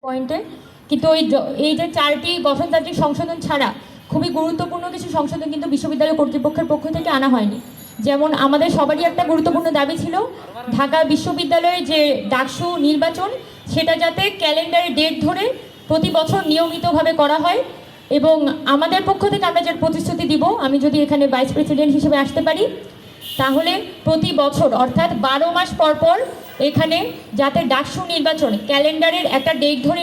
পয়েন্টে, কিন্তু এই যে 4টি গঠনতান্ত্রিক সংশোধন ছাড়া খুবই গুরুত্বপূর্ণ কিছু সংশোধন কিন্তু বিশ্ববিদ্যালয় কর্তৃপক্ষের পক্ষ থেকে আনা হয়নি। যেমন আমাদের সবারই একটা গুরুত্বপূর্ণ দাবি ছিল ঢাকা বিশ্ববিদ্যালয়ের যে ডাকসু নির্বাচন সেটা যাতে ক্যালেন্ডারের ডেট ধরে প্রতি বছর নিয়মিতভাবে করা হয়। এবং আমাদের পক্ষ থেকে আমরা যে প্রতিশ্রুতি দিব, আমি যদি এখানে ভাইস প্রেসিডেন্ট হিসেবে আসতে পারি তাহলে প্রতি বছর অর্থাৎ 12 মাস পর পর এখানে যাতে ডাকসু নির্বাচন ক্যালেন্ডারের একটা ডেট ধরে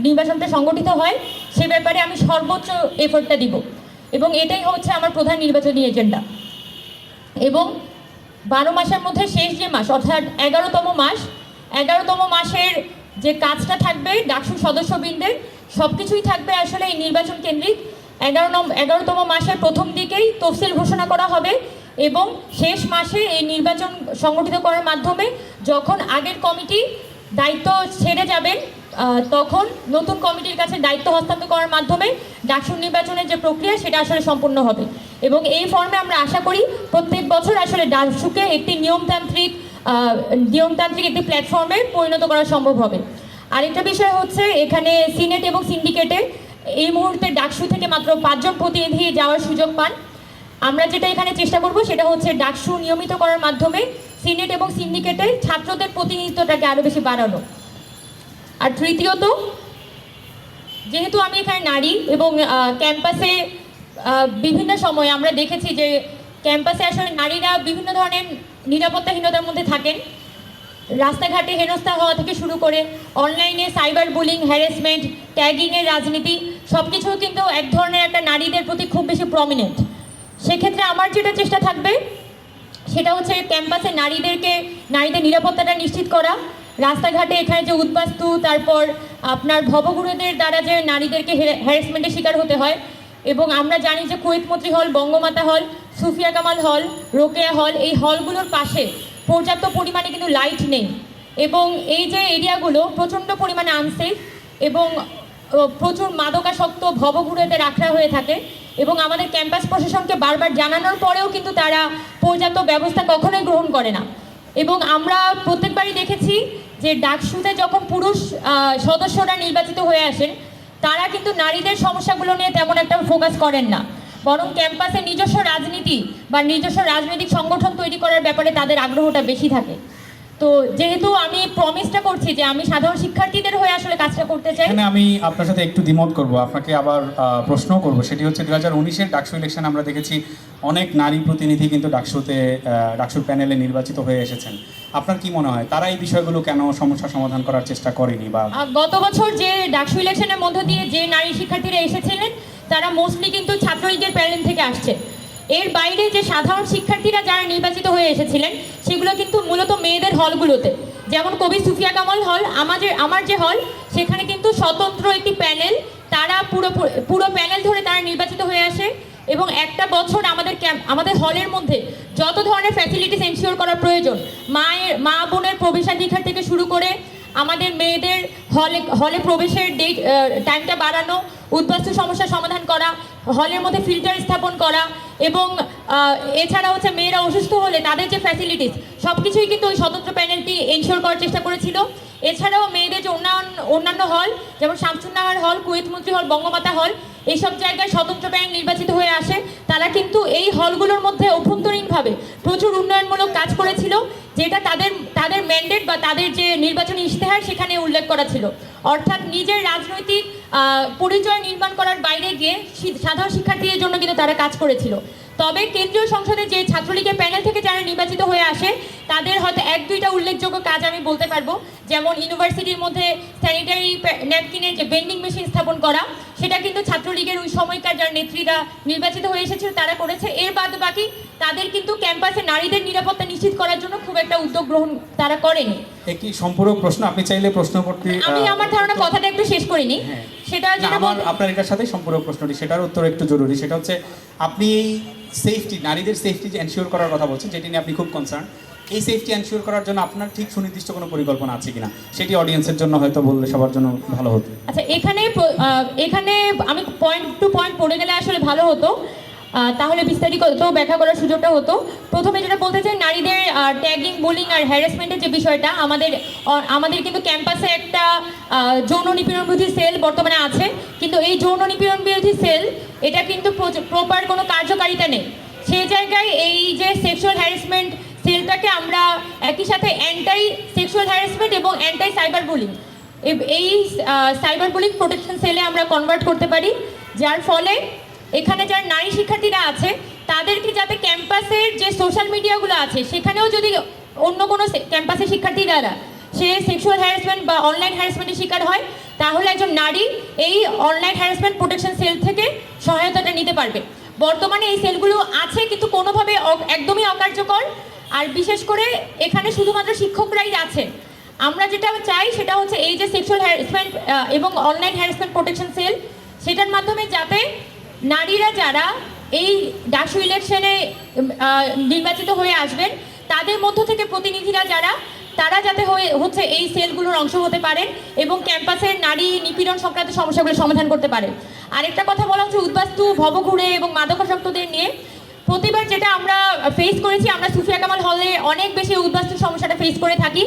নির্বাচনটা সংগঠিত হয় সে ব্যাপারে আমি সর্বোচ্চ এফোর্টটা দিব। এবং এটাই হচ্ছে আমার প্রধান নির্বাচনী এজেন্ডা। এবং 12 মাসের মধ্যে শেষ যে মাস অর্থাৎ 11তম মাসের যে কাজটা থাকবে ডাকসু সদস্যবৃন্দের সব কিছুই থাকবে আসলে এই নির্বাচন কেন্দ্রিক। 11তম মাসের প্রথম দিকেই তফসিল ঘোষণা করা হবে এবং শেষ মাসে এই নির্বাচন সংগঠিত করার মাধ্যমে যখন আগের কমিটি দায়িত্ব ছেড়ে যাবেন তখন নতুন কমিটির কাছে দায়িত্ব হস্তান্তর করার মাধ্যমে ডাকসু নির্বাচনের যে প্রক্রিয়া সেটা আসলে সম্পূর্ণ হবে। এবং এই ফর্মে আমরা আশা করি প্রত্যেক বছর আসলে ডাকসুকে একটি নিয়মতান্ত্রিক একটি প্ল্যাটফর্মে পরিণত করা সম্ভব হবে। আরেকটা বিষয় হচ্ছে এখানে সিনেট এবং সিন্ডিকেটে এই মুহূর্তে ডাকসু থেকে মাত্র 5 জন প্রতিনিধি যাওয়ার সুযোগ পান। আমরা যেটা এখানে চেষ্টা করব সেটা হচ্ছে ডাকসু নিয়মিত করার মাধ্যমে সিনেট এবং সিন্ডিকেটে ছাত্রদের প্রতিনিধিত্বটাকে আরও বেশি বাড়ানো। আর তৃতীয়ত, যেহেতু আমি এখানে নারী এবং ক্যাম্পাসে বিভিন্ন সময় আমরা দেখেছি যে ক্যাম্পাসে আসলে নারীরা বিভিন্ন ধরনের নিরাপত্তাহীনতার মধ্যে থাকেন। রাস্তাঘাটে হেনস্থা হওয়া থেকে শুরু করে অনলাইনে সাইবার বুলিং, হ্যারাসমেন্ট, ট্যাগিংয়ের রাজনীতি সব কিছু কিন্তু এক ধরনের একটা নারীদের প্রতি খুব বেশি প্রমিনেন্ট। সেক্ষেত্রে আমার যেটা চেষ্টা থাকবে সেটা হচ্ছে ক্যাম্পাসে নারীদের নিরাপত্তাটা নিশ্চিত করা। রাস্তাঘাটে এখানে যে উদ্বাস্তু, তারপর আপনার ভবঘুরেদের দ্বারা যে নারীদেরকে হ্যারাসমেন্টের শিকার হতে হয়। এবং আমরা জানি যে কুয়েত মৈত্রী হল, বঙ্গমাতা হল, সুফিয়া কামাল হল, রোকেয়া হল, এই হলগুলোর পাশে পর্যাপ্ত পরিমাণে কিন্তু লাইট নেই এবং এই যে এরিয়াগুলো প্রচণ্ড পরিমাণে আনসেফ এবং প্রচুর মাদকাসক্ত ভবঘুরেদের আখড়া হয়ে থাকে। এবং আমাদের ক্যাম্পাস প্রশাসনকে বারবার জানানোর পরেও কিন্তু তারা পর্যাপ্ত ব্যবস্থা কখনোই গ্রহণ করে না। এবং আমরা প্রত্যেকবারই দেখেছি যে ডাকসুতে যখন পুরুষ সদস্যরা নির্বাচিত হয়ে আসেন তারা কিন্তু নারীদের সমস্যাগুলো নিয়ে তেমন একটা ফোকাস করেন না, বরং ক্যাম্পাসে নিজস্ব রাজনীতি বা নিজস্ব রাজনৈতিক সংগঠন তৈরি করার ব্যাপারে তাদের আগ্রহটা বেশি থাকে। তো যেহেতু আমি প্রমিসটা করছি যে আমি সাধারণ শিক্ষার্থীদের হয়ে আসলে কাজটা করতে চাই, এখানে আমি আপনার সাথে একটু দ্বিমত করব, আপনাকে আবার প্রশ্নও করব। সেটি হচ্ছে 2019-এর ডাকসু ইলেকশন আমরা দেখেছি অনেক নারী প্রতিনিধি কিন্তু ডাকসুর প্যানেলে নির্বাচিত হয়ে এসেছেন। আপনার কি মনে হয় তারা এই বিষয়গুলো কেন সমস্যা সমাধান করার চেষ্টা করেনি? বা গত বছর যে ডাকসু ইলেকশনের মধ্য দিয়ে যে নারী শিক্ষার্থীরা এসেছিলেন তারা মোস্টলি কিন্তু ছাত্রলীগের প্যানেল থেকে আসছে। এর বাইরে যে সাধারণ শিক্ষার্থীরা যারা নির্বাচিত হয়ে এসেছিলেন সেগুলো কিন্তু মূলত মেয়েদের হলগুলোতে, যেমন কবি সুফিয়া কামাল হল, আমার যে হল সেখানে কিন্তু স্বতন্ত্র একটি প্যানেল, তারা পুরো প্যানেল ধরে তারা নির্বাচিত হয়ে আসে। এবং একটা বছর আমাদের হলের মধ্যে যত ধরনের ফ্যাসিলিটিস এনশিওর করা প্রয়োজন, মা বোনের প্রবেশাধিকার থেকে শুরু করে আমাদের মেয়েদের হলে প্রবেশের টাইমটা বাড়ানো, উদ্বাস্তু সমস্যার সমাধান করা, হলের মধ্যে ফিল্টার স্থাপন করা এবং এছাড়া হচ্ছে মেয়েরা অসুস্থ হলে তাদের যে ফ্যাসিলিটিস সব কিছুই কিন্তু ওই স্বতন্ত্র প্যানেলটি এনশিওর করার চেষ্টা করেছিল। এছাড়াও মেয়েদের যে অন্যান্য হল যেমন শামসুন্নাহার হল, কুয়েত মৈত্রী হল, বঙ্গমাতা হল, এইসব জায়গায় স্বতন্ত্র প্যানেল নির্বাচিত হয়ে আসে। তারা কিন্তু এই হলগুলোর মধ্যে অভ্যন্তরীণভাবে প্রচুর উন্নয়নমূলক কাজ করেছিল, যেটা তাদের ম্যান্ডেট বা তাদের যে নির্বাচনী ইশতেহার সেখানে উল্লেখ করা ছিল। অর্থাৎ নিজের রাজনৈতিক পরিচয় নির্মাণ করার বাইরে গিয়ে সাধারণ শিক্ষার্থীদের জন্য কিন্তু তারা কাজ করেছিল। তবে কেন্দ্রীয় সংসদে যে ছাত্রলীগের প্যানেল থেকে যারা নির্বাচিত হয়ে আসে তাদের হয়তো 1-2টা উল্লেখযোগ্য কাজ আমি বলতে পারবো, যেমন ইউনিভার্সিটির মধ্যে স্যানিটারি ন্যাপকিনের যে ভেন্ডিং মেশিন স্থাপন করা, সেটা কিন্তু ছাত্রলীগের ওই সময়কার যারা নেত্রীরা নির্বাচিত হয়ে এসেছিল তারা করেছে। এর বাকি তাদের কিন্তু ক্যাম্পাসে নারীদের নিরাপত্তা নিশ্চিত করার জন্য খুব একটা উদ্যোগ গ্রহণ তারা করেনি। একটি সম্পূরক প্রশ্ন, আপনি চাইলে প্রশ্ন করতে। আমি আমার ধারণা কথাটা একটু শেষ করিনি, সেটা যেটা আপনার এটার সাথে সম্পূরক প্রশ্নটি, সেটার উত্তর একটু জরুরি। সেটা হচ্ছে আপনি এই সেফটি, নারীদের সেফটি এনশিওর করার কথা বলছেন, যেটি নিয়ে আপনি খুব কনসার্ন। এই সেফটি এনশিওর করার জন্য আপনার ঠিক সুনির্দিষ্ট কোনো পরিকল্পনা আছে কিনা, সেটি অডিয়েন্সের জন্য হয়তো বললে সবার জন্য ভালো হতো। আচ্ছা, এখানে আমি পয়েন্ট টু পয়েন্ট পড়ে গেলে আসলে ভালো হতো। তাহলে বিস্তারিত ব্যাখ্যা করার সুযোগটা হতো। প্রথমে যেটা বলতে চাই, নারীদের ট্যাগিং, বুলিং আর হ্যারাসমেন্টের যে বিষয়টা, আমাদের কিন্তু ক্যাম্পাসে একটা যৌন নিপীড়ন বিরোধী সেল বর্তমানে আছে, কিন্তু এই যৌন নিপীড়ন বিরোধী সেল এটা কিন্তু প্রপার কোনো কার্যকারিতা নেই। সেই জায়গায় এই যে সেক্সুয়াল হ্যারাসমেন্ট সেলটাকে আমরা একই সাথে অ্যান্টাই সেক্সুয়াল হ্যারাসমেন্ট এবং অ্যান্টাই সাইবার বুলিং, এই সাইবার বুলিং প্রোটেকশন সেলে আমরা কনভার্ট করতে পারি, যার ফলে এখানে যারা নারী শিক্ষার্থীরা আছে তাদেরকে যাতে ক্যাম্পাসের যে সোশ্যাল মিডিয়াগুলো আছে সেখানেও যদি অন্য কোনো ক্যাম্পাসের শিক্ষার্থীরা সে সেক্সুয়াল হ্যারাসমেন্ট বা অনলাইন হ্যারাসমেন্টের শিকার হয়, তাহলে একজন নারী এই অনলাইন হ্যারাসমেন্ট প্রোটেকশন সেল থেকে সহায়তাটা নিতে পারবে। বর্তমানে এই সেলগুলো আছে কিন্তু কোনোভাবে একদমই অকার্যকর, আর বিশেষ করে এখানে শুধুমাত্র শিক্ষকরাই আছেন। আমরা যেটা চাই সেটা হচ্ছে এই যে সেক্সুয়াল হ্যারাসমেন্ট এবং অনলাইন হ্যারাসমেন্ট প্রোটেকশন সেল, সেটার মাধ্যমে যাতে নারীরা যারা এই ডাকসু ইলেকশনে নির্বাচিত হয়ে আসবেন তাদের মধ্য থেকে প্রতিনিধিরা তারা যাতে হচ্ছে এই সেলগুলোর অংশ হতে পারেন এবং ক্যাম্পাসের নারী নিপীড়ন সংক্রান্ত সমস্যাগুলো সমাধান করতে পারেন। আরেকটা কথা বলা হচ্ছে উদ্বাস্তু, ভবঘুরে এবং মাদকাসক্তদের নিয়ে। প্রতিবার যেটা আমরা ফেস করেছি, আমরা সুফিয়া কামাল হলে অনেক বেশি উদ্বাস্তুর সমস্যাটা ফেস করে থাকি।